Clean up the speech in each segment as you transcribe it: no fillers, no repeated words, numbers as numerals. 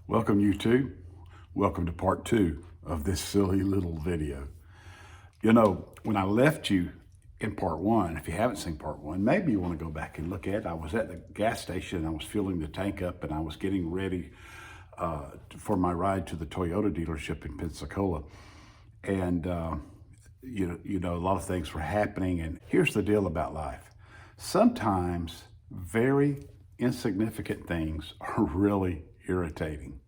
Welcome YouTube. Welcome to part 2 of this silly little video. You know, when I left you in part 1, if you haven't seen part 1, maybe you want to go back and look at it. I was at the gas station, I was filling the tank up, and I was getting ready for my ride to the Toyota dealership in Pensacola. And you know, a lot of things were happening. And here's the deal about life. Sometimes very insignificant things are really irritating.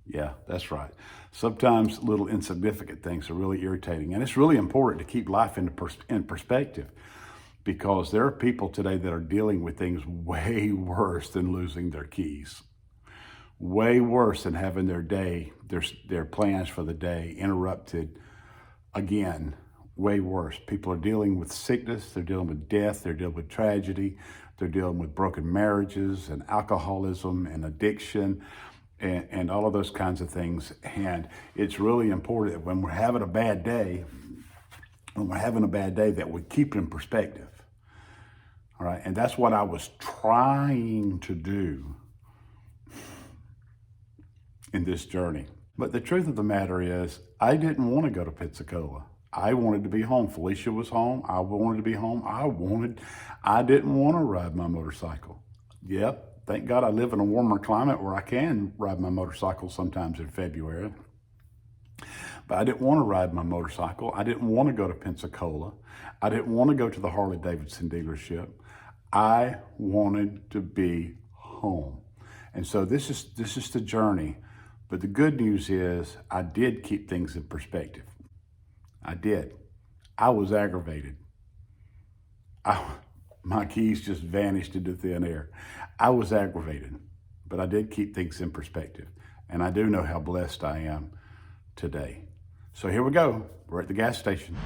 Yeah, that's right. Sometimes little insignificant things are really irritating. And it's really important to keep life in perspective, because there are people today that are dealing with things way worse than losing their keys. Way worse than having their day, their plans for the day interrupted again. Way worse. People are dealing with sickness, they're dealing with death, they're dealing with tragedy, they're dealing with broken marriages and alcoholism and addiction and all of those kinds of things. And it's really important that when we're having a bad day, that we keep it in perspective. All right, and that's what I was trying to do in this journey. But the truth of the matter is, I didn't want to go to Pensacola. I wanted to be home. Felicia was home. I wanted to be home. I didn't want to ride my motorcycle. Yep, thank God I live in a warmer climate where I can ride my motorcycle sometimes in February. But I didn't want to ride my motorcycle. I didn't want to go to Pensacola. I didn't want to go to the Harley-Davidson dealership. I wanted to be home. And so this is the journey. But the good news is I did keep things in perspective. I did. I was aggravated. My keys just vanished into thin air. I was aggravated, but I did keep things in perspective. And I do know how blessed I am today. So here we go. We're at the gas station.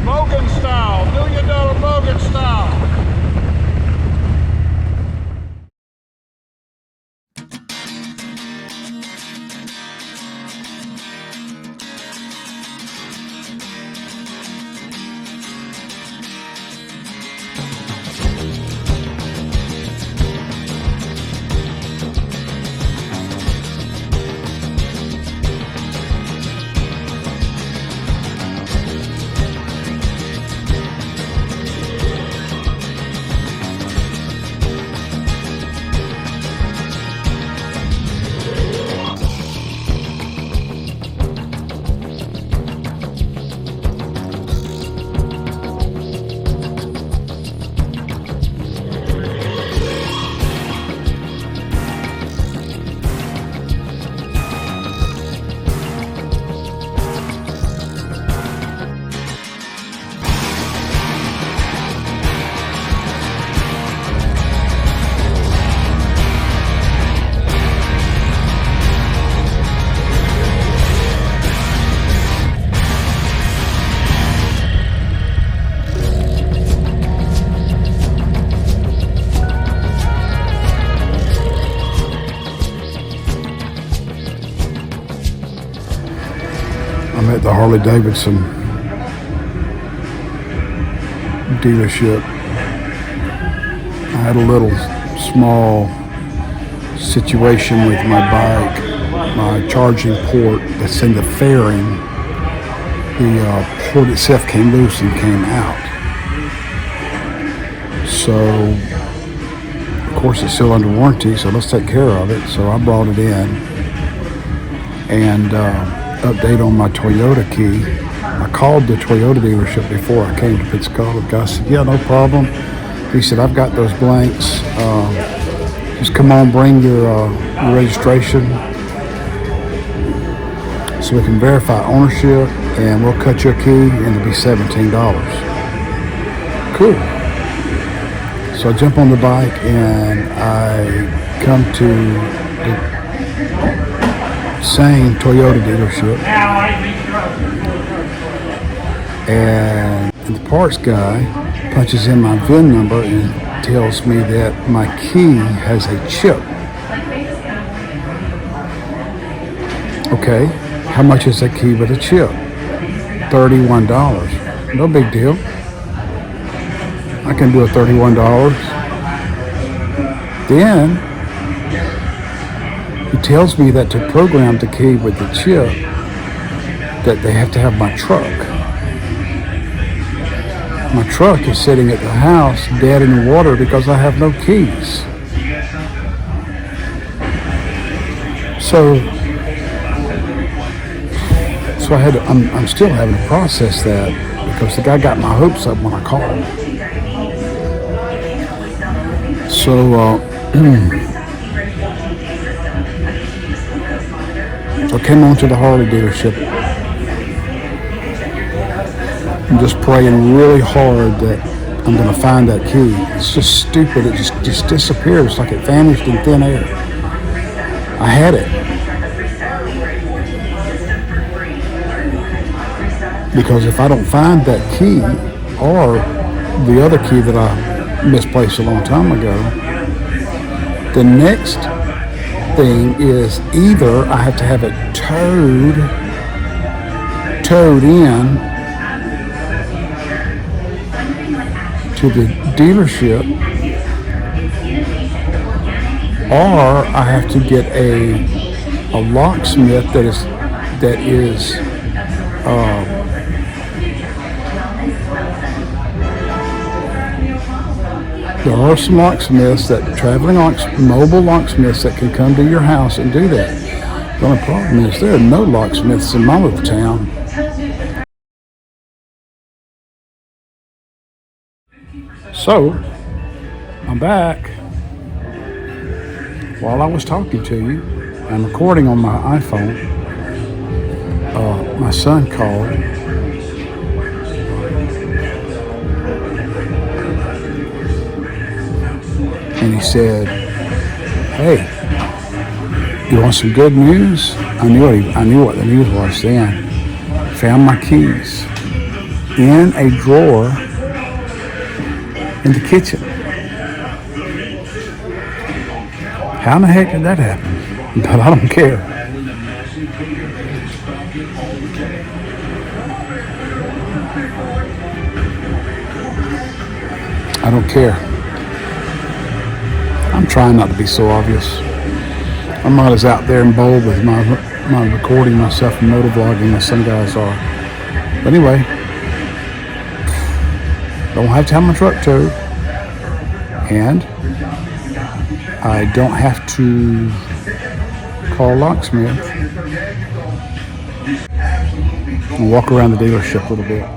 Bogan style, $1 million Bogan style. I'm at the Harley-Davidson dealership. I had a little small situation with my bike. My charging port that's in the fairing, the port itself came loose and came out. So, of course, it's still under warranty, so let's take care of it. So I brought it in and update on my Toyota key. I called the Toyota dealership before I came to Pensacola. The guy said, yeah, no problem. He said, I've got those blanks. Just come on, bring your registration so we can verify ownership, and we'll cut your key and it'll be $17. Cool. So I jump on the bike and I come to the same Toyota dealership, and And the parts guy punches in my VIN number and tells me that my key has a chip. Okay, how much is that key with a chip? $31. No big deal. I can do a $31. Then he tells me that to program the key with the chip, that they have to have my truck. My truck is sitting at the house dead in the water because I have no keys. So I'm still having to process that because the guy got my hopes up when I called. So I came on to the Harley dealership. I'm just praying really hard that I'm going to find that key. It's just stupid. It just disappeared. It's like it vanished in thin air. I had it. Because if I don't find that key or the other key that I misplaced a long time ago, the next thing is either I have to have it towed in to the dealership, or I have to get a locksmith that is there are some locksmiths, mobile locksmiths that can come to your house and do that. The only problem is there are no locksmiths in my little town. So, I'm back. While I was talking to you, I'm recording on my iPhone. My son called. And he said, "Hey, you want some good news?" I knew what the news was then. Found my keys in a drawer in the kitchen. How in the heck did that happen? But I don't care. I don't care. I'm trying not to be so obvious. I'm not as out there and bold with my recording myself and motovlogging as some guys are. But anyway, don't have to have my truck towed, and I don't have to call a locksmith and walk around the dealership a little bit.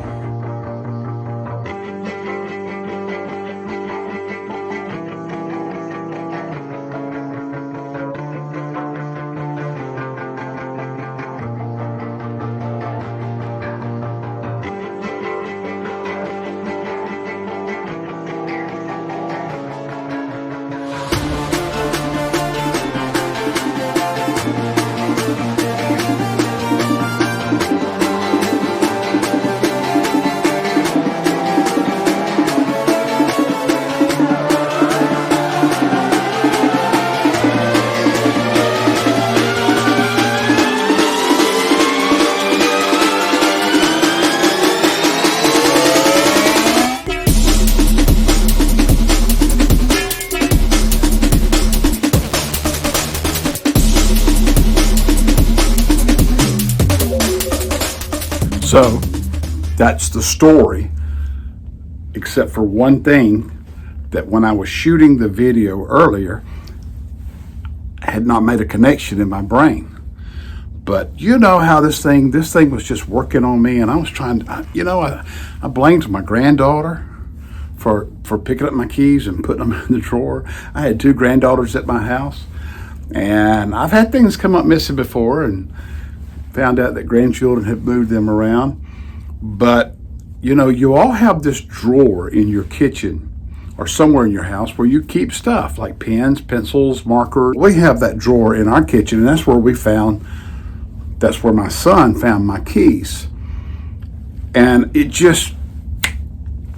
So that's the story, except for one thing, that when I was shooting the video earlier, I had not made a connection in my brain. But you know how this thing was just working on me, and I was trying to, I blamed my granddaughter for picking up my keys and putting them in the drawer. I had two granddaughters at my house, and I've had things come up missing before and found out that grandchildren had moved them around. But you all have this drawer in your kitchen or somewhere in your house where you keep stuff like pens, pencils, markers. We have that drawer in our kitchen, and that's where my son found my keys. And it just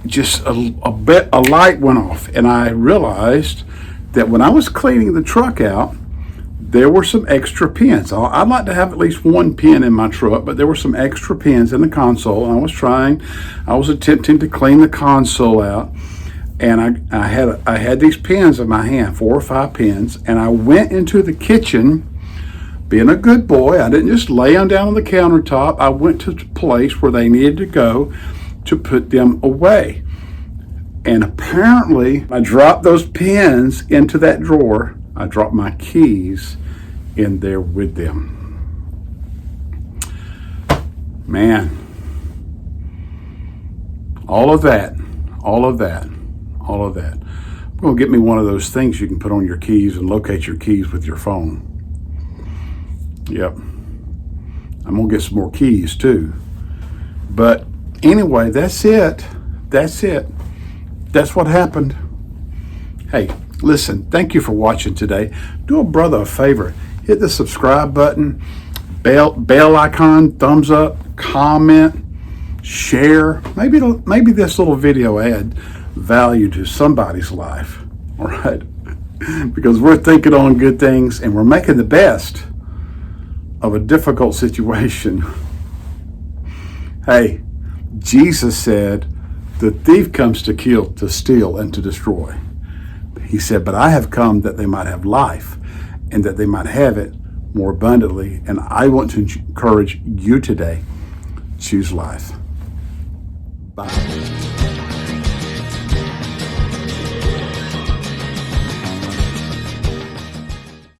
just a light went off, and I realized that when I was cleaning the truck out, there were some extra pins. I'd like to have at least one pin in my truck, but there were some extra pins in the console, and I was attempting to clean the console out, and I had these pins in my hand, 4 or 5 pins, and I went into the kitchen, being a good boy. I didn't just lay them down on the countertop. I went to the place where they needed to go to put them away. And apparently, I dropped those pins into that drawer. I dropped my keys in there with them. Man, all of that. I'm gonna get me one of those things you can put on your keys and locate your keys with your phone. Yep. I'm gonna get some more keys too. But anyway, that's it. That's what happened. Hey, listen, thank you for watching today. Do a brother a favor. Hit the subscribe button, bell icon, thumbs up, comment, share. Maybe this little video add value to somebody's life. All right? Because we're thinking on good things and we're making the best of a difficult situation. Hey, Jesus said, the thief comes to kill, to steal, and to destroy. He said, but I have come that they might have life and that they might have it more abundantly. And I want to encourage you today, choose life. Bye.